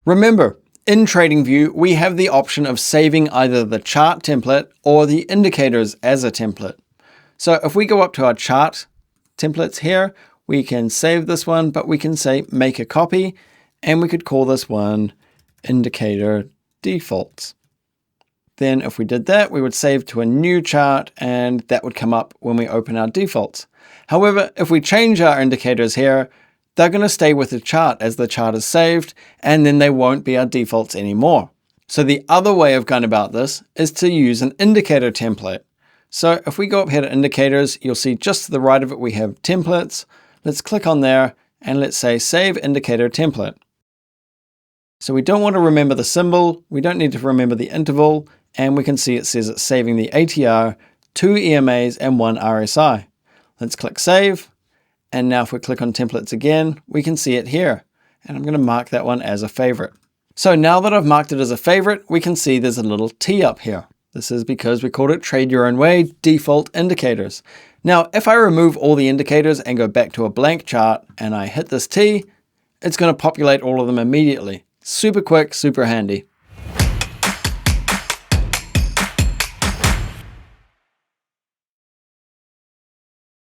Remember, in TradingView, we have the option of saving either the chart template or the indicators as a template. So if we go up to our chart templates here, we can save this one, but we can say make a copy, and we could call this one indicator defaults. Then if we did that, we would save to a new chart, and that would come up when we open our defaults. However, if we change our indicators here, they're going to stay with the chart as the chart is saved, and then they won't be our defaults anymore. So the other way of going about this is to use an indicator template. So if we go up here to indicators, you'll see just to the right of it, we have templates. Let's click on there and let's say save indicator template. So we don't want to remember the symbol. We don't need to remember the interval. And we can see it says it's saving the ATR, 2 EMAs and 1 RSI. Let's click save. And now if we click on templates again, we can see it here. And I'm going to mark that one as a favorite. So now that I've marked it as a favorite, we can see there's a little T up here. This is because we called it Trade Your Own Way default indicators. Now, if I remove all the indicators and go back to a blank chart and I hit this T, it's going to populate all of them immediately. Super quick, super handy.